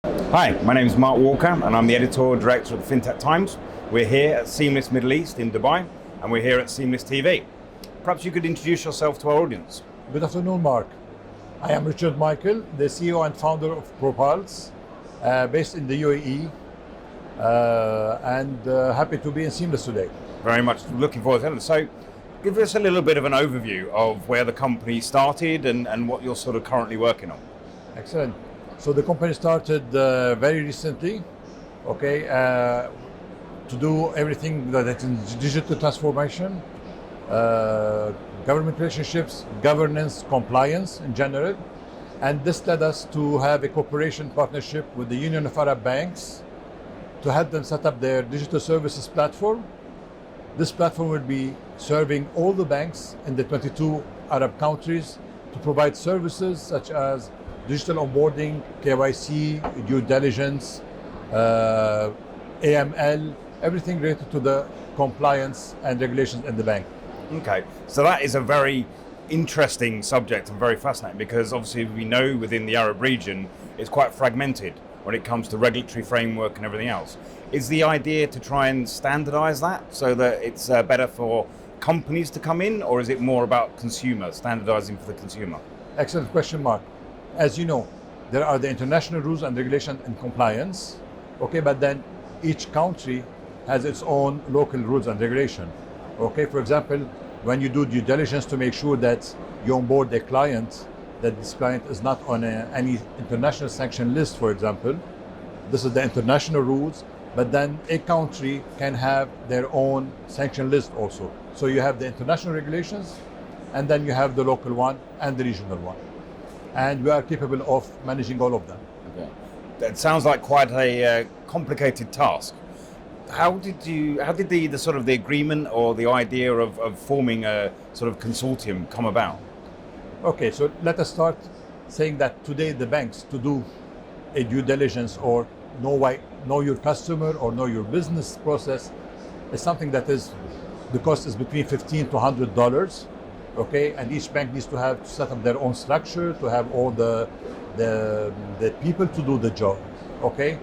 Hi, my name is Mark Walker and I'm the editor-director of the FinTech Times. We're here at Seamless Middle East in Dubai and we're here at Seamless TV. Perhaps you could introduce yourself to our audience. Good afternoon, Mark. I am Richard Mikhael, the CEO and founder of Propulse, based in the UAE, and happy to be in Seamless today. Very much looking forward to it. So give us a little bit of an overview of where the company started and what you're sort of currently working on. Excellent. So the company started very recently, to do everything that is digital transformation, government relationships, governance, compliance in general. And this led us to have a cooperation partnership with the Union of Arab Banks to help them set up their digital services platform. This platform will be serving all the banks in the 22 Arab countries to provide services such as digital onboarding, KYC, due diligence, AML, everything related to the compliance and regulations in the bank. Okay, so that is a very interesting subject and very fascinating because obviously we know within the Arab region it's quite fragmented when it comes to regulatory framework and everything else. Is the idea to try and standardize that so that it's better for companies to come in, or is it more about standardizing for the consumer? Excellent question, Mark. As you know, there are the international rules and regulations and compliance, but then each country has its own local rules and regulation. For example, when you do due diligence to make sure that you onboard a client, that this client is not on any international sanction list, for example, this is the international rules, but then a country can have their own sanction list also. So you have the international regulations, and then you have the local one and the regional one. And we are capable of managing all of them. Okay. That sounds like quite a complicated task. How did the sort of the agreement or the idea of forming a sort of consortium come about? Okay, so let us start saying that today the banks, to do a due diligence or know your customer or know your business process, is something that the cost is between $15 to $100. And each bank needs to set up their own structure, to have all the people to do the job. The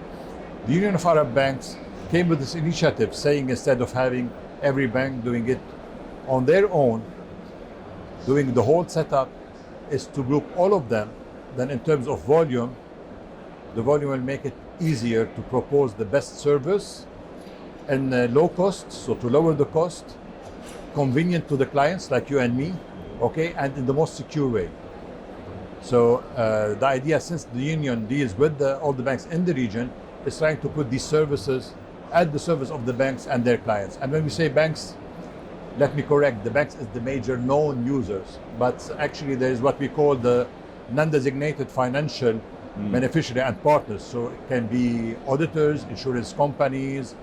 Union of Arab Banks came with this initiative saying, instead of having every bank doing it on their own, doing the whole setup, is to group all of them. Then in terms of volume, the volume will make it easier to propose the best service and low cost, so to lower the cost, convenient to the clients like you and me, and in the most secure way. So the idea, since the union deals with all the banks in the region, is trying to put these services at the service of the banks and their clients. And when we say banks, let me correct, the banks is the major known users, but actually there is what we call the non-designated financial beneficiary and partners. So it can be auditors, insurance companies,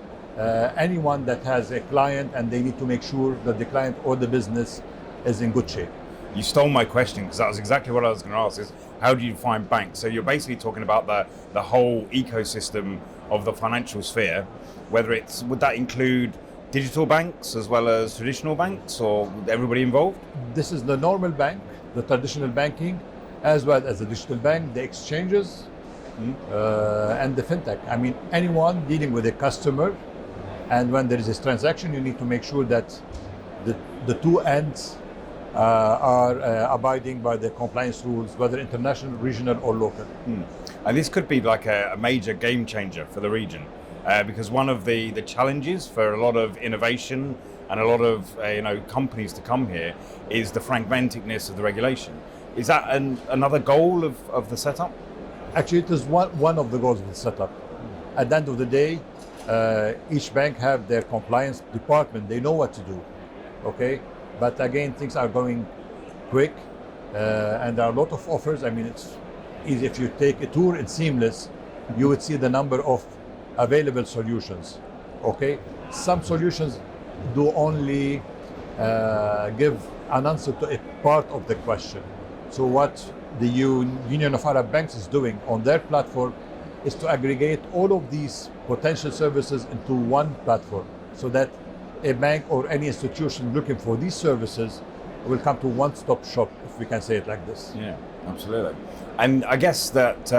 anyone that has a client and they need to make sure that the client or the business is in good shape. You stole my question because that was exactly what I was going to ask, is how do you define banks? So you're basically talking about the whole ecosystem of the financial sphere, would that include digital banks as well as traditional banks, or everybody involved? This is the normal bank, the traditional banking, as well as the digital bank, the exchanges, and the fintech. I mean, anyone dealing with a customer, and when there is a transaction, you need to make sure that the two ends are abiding by the compliance rules, whether international, regional, or local. And this could be like a major game changer for the region, because one of the challenges for a lot of innovation and a lot of companies to come here is the fragmenticness of the regulation. Is that another goal of the setup? Actually, it is one of the goals of the setup. At the end of the day, each bank have their compliance department. They know what to do, But again, things are going quick, and there are a lot of offers. I mean, it's easy. If you take a tour in Seamless, you would see the number of available solutions, Some solutions do only give an answer to a part of the question. So what the Union of Arab Banks is doing on their platform is to aggregate all of these potential services into one platform, so that a bank or any institution looking for these services will come to one-stop shop, if we can say it like this. Yeah, absolutely. And I guess that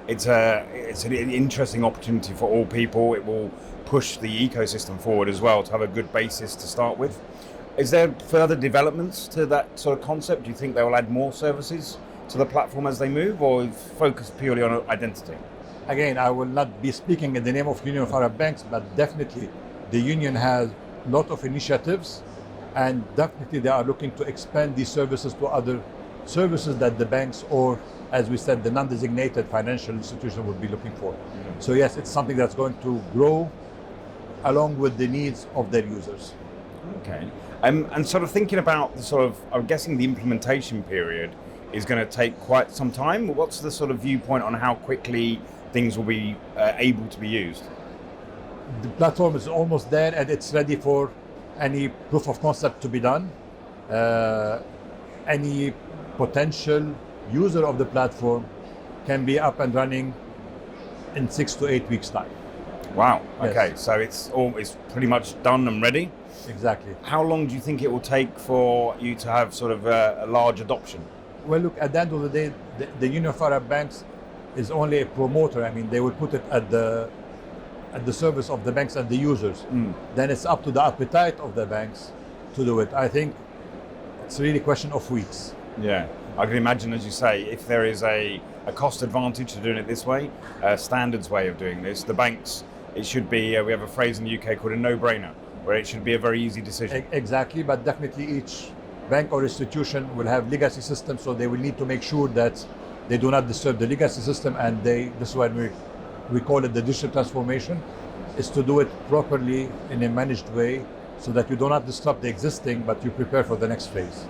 it's an interesting opportunity for all people. It will push the ecosystem forward as well to have a good basis to start with. Is there further developments to that sort of concept? Do you think they will add more services to the platform as they move, or focus purely on identity? Again, I will not be speaking in the name of Union of Arab Banks, but definitely the union has a lot of initiatives, and definitely they are looking to expand these services to other services that the banks, or as we said, the non-designated financial institution would be looking for. So yes, it's something that's going to grow along with the needs of their users. Okay. And sort of thinking about the sort of, I'm guessing the implementation period is going to take quite some time. What's the sort of viewpoint on how quickly things will be able to be used? The platform is almost there and it's ready for any proof of concept to be done. Any potential user of the platform can be up and running in 6 to 8 weeks' time. Wow. Yes. Okay, so it's pretty much done and ready. Exactly. How long do you think it will take for you to have sort of a large adoption? Well, look, at the end of the day, the Union of Arab Banks is only a promoter. I mean, they will put it at the service of the banks and the users. Then it's up to the appetite of the banks to do it. I think it's really a question of weeks. Yeah, I can imagine, as you say, if there is a cost advantage to doing it this way, a standards way of doing this, the banks, it should be, we have a phrase in the UK called a no-brainer, where it should be a very easy decision. Exactly, but definitely each bank or institution will have legacy systems, so they will need to make sure that they do not disturb the legacy system, and this is why we call it the digital transformation, is to do it properly in a managed way so that you do not disrupt the existing, but you prepare for the next phase.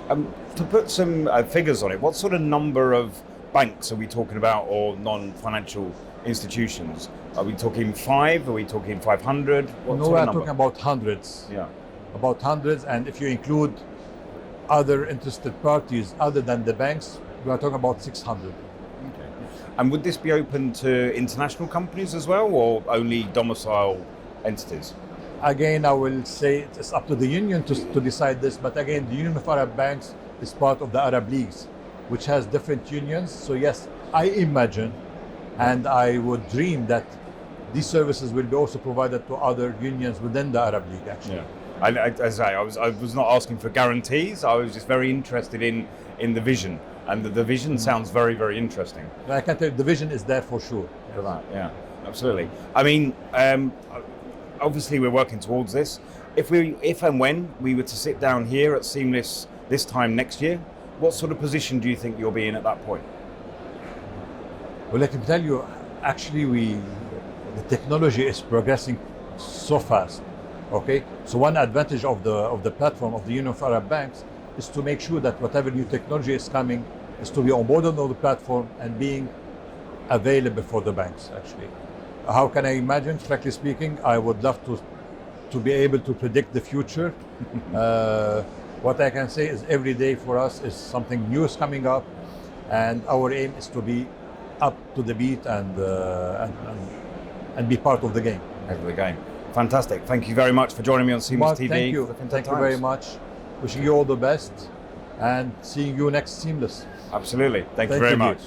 To put some figures on it, what sort of number of banks are we talking about, or non-financial institutions? Are we talking 5? Are we talking 500? No, we're talking about hundreds. Yeah. About hundreds, and if you include other interested parties other than the banks, we are talking about 600. Okay. And would this be open to international companies as well, or only domicile entities? Again, I will say it's up to the union to decide this, but again, the Union of Arab Banks is part of the Arab Leagues, which has different unions. So yes, I imagine and I would dream that these services will be also provided to other unions within the Arab League, actually. Yeah. As I say, I was not asking for guarantees. I was just very interested in the vision, and the vision sounds very, very interesting. I can tell you, the vision is there for sure. For that, yeah, absolutely. I mean, obviously we're working towards this. If and when we were to sit down here at Seamless this time next year, what sort of position do you think you'll be in at that point? Well, let me tell you, actually, the technology is progressing so fast. Okay, so one advantage of the platform of the Union of Arab Banks is to make sure that whatever new technology is coming is to be onboarded on the platform and being available for the banks. Actually, how can I imagine? Frankly speaking, I would love to be able to predict the future. What I can say is every day for us is something new is coming up, and our aim is to be up to the beat and be part of the game. Fantastic. Thank you very much for joining me on Seamless TV. Thank you. Thank you very much. Wishing you all the best and seeing you next Seamless. Absolutely. Thank you very much.